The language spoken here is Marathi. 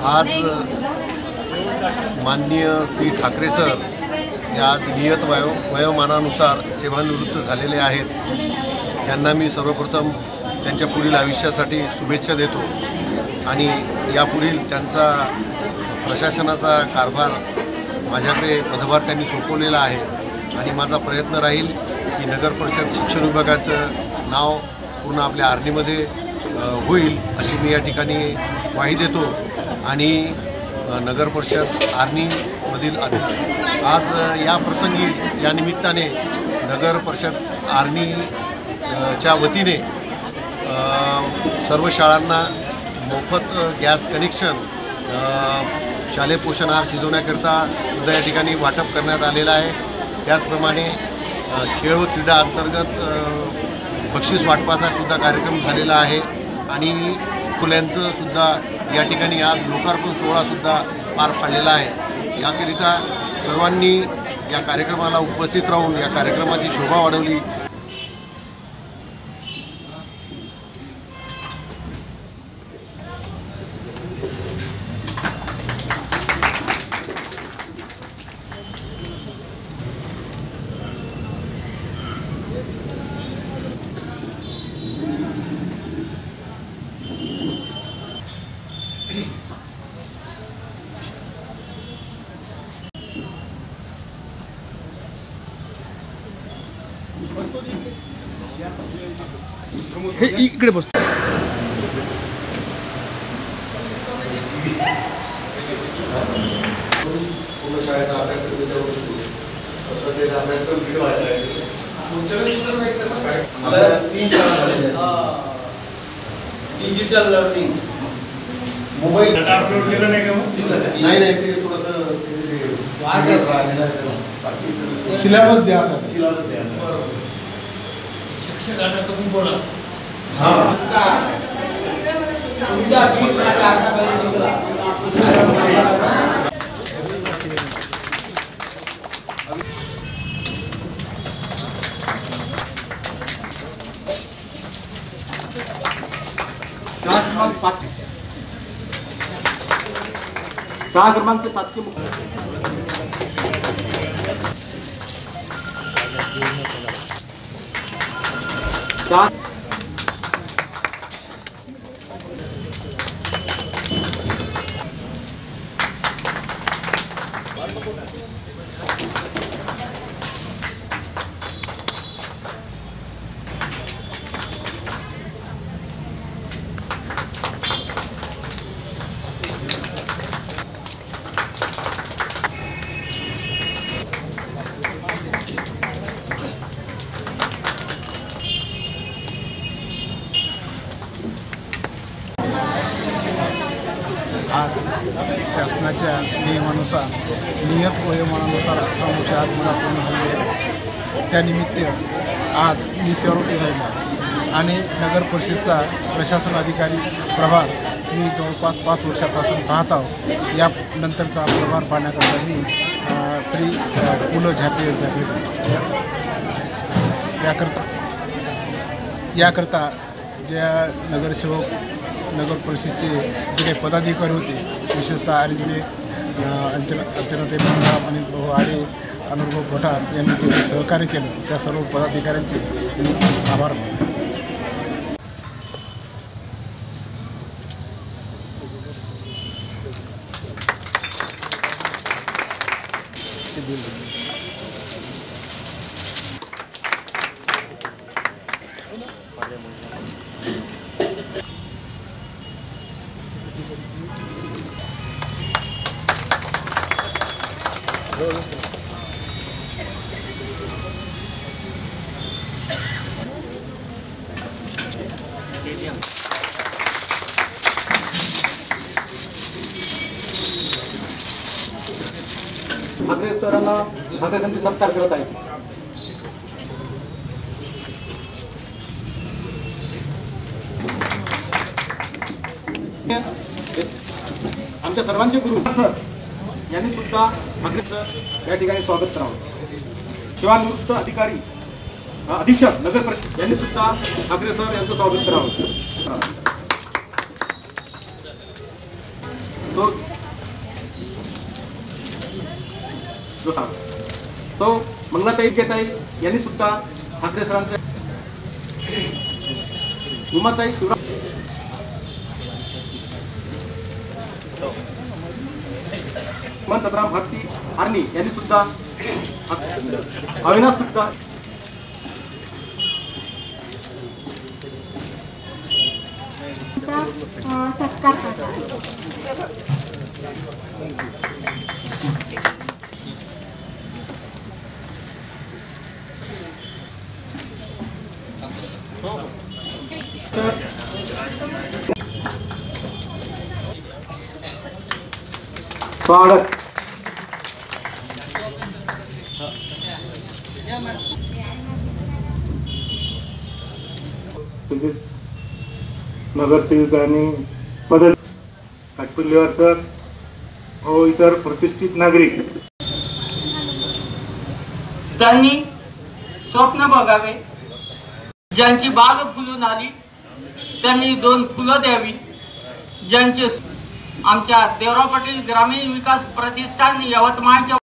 आज माननीय श्री ठाकरे सर हे आज नियत वयोमानानुसार सेवानिवृत्त झालेले आहेत। त्यांना मी सर्वप्रथम त्यांच्या पुढील आयुष्यासाठी शुभेच्छा देतो आणि यापुढील त्यांचा प्रशासनाचा कारभार माझ्याकडे पदभार त्यांनी सोपवलेला आहे आणि माझा प्रयत्न राहील की नगर परिषद शिक्षण विभागाचं नाव पूर्ण आपल्या आर्नीमध्ये होईल अशी मी या ठिकाणी ग्वाही देतो। आणि नगर परिषद आर्नीमधील आज या प्रसंगी या निमित्ताने नगर परिषद आर्नीच्या वतीने सर्व शाळांना मोफत गॅस कनेक्शन शालेय पोषण आहार शिजवण्याकरता सुद्धा या ठिकाणी वाटप करण्यात आलेलं आहे। त्याचप्रमाणे खेळ व क्रीडा अंतर्गत बक्षीस वाटपाचा सुद्धा कार्यक्रम झालेला आहे आणि फुल्यांचं सुद्धा या ठिकाणी आज लोकार्पण सोहळासुद्धा पार पाडलेला आहे। याकरिता सर्वांनी या कार्यक्रमाला उपस्थित राहून या कार्यक्रमाची शोभा वाढवली। हे इकडे बसतो। पूर्ण शाळेचा अभ्यासक्रम सध्याचा अभ्यासक्रम किती व्हायचा आहे? तीन शाळा digital learning mobile data upload केलं नाही का? नाही ते थोडंसं सिलेबस द्या शिक्षकांना तुम्ही बोला। शाळा क्रमांक 700 आज शासनाच्या नियमानुसार नियत वयोमानानुसार 18 वर्ष आज मला पूर्ण झालेले आहे। त्यानिमित्त आज मी सेवानिवृत्त झालेला आहे आणि नगर परिषदचा प्रशासन अधिकारी प्रभार मी जवळपास 5 वर्षापासून पाहत आहोत। या नंतरचा प्रभार पाहण्याकरता मी श्री पु ल झापे यांच्या भेट याकरता ज्या नगरसेवक नगर परिषदेचे जे काही पदाधिकारी होते, विशेषतः आर्यजीने अर्चनाताई मंगळम, अनिल भाऊ आडे, अनुभव पठार यांनी जे सहकार्य केलं त्या सर्व पदाधिकाऱ्यांचे मी आभार मानतो। ठाकरे सरांना ठाकरे त्यांची सत्कार करत आहेत। आमच्या सर्वांचे गुरु सर यांनी सुद्धा ठाकरे सर या ठिकाणी स्वागत करावं। सेवानिवृत्त अधिकारी अधीक्षक नगर परिषद यांनी सुद्धा ठाकरे सर यांचं स्वागत करावं। तो मंगलाताई घेताई यांनी सुद्धा ठाकरे सरांचे उमाताई शिवराम सतराम भक्ती आर्नी यांनी सुद्धा अविनाश सुद्धा सत्कार करतात. स्वागत. नगरसेविकांनी बदल काटपिल्लेवार सर व इतर प्रतिष्ठित नागरिक त्यांनी स्वप्न बघावे. ज्यांची बाग फुलून आली त्यांनी 2 फुलं द्यावी. ज्यांचे आमच्या देवराव पाटील ग्रामीण विकास प्रतिष्ठान यवतमाळच्या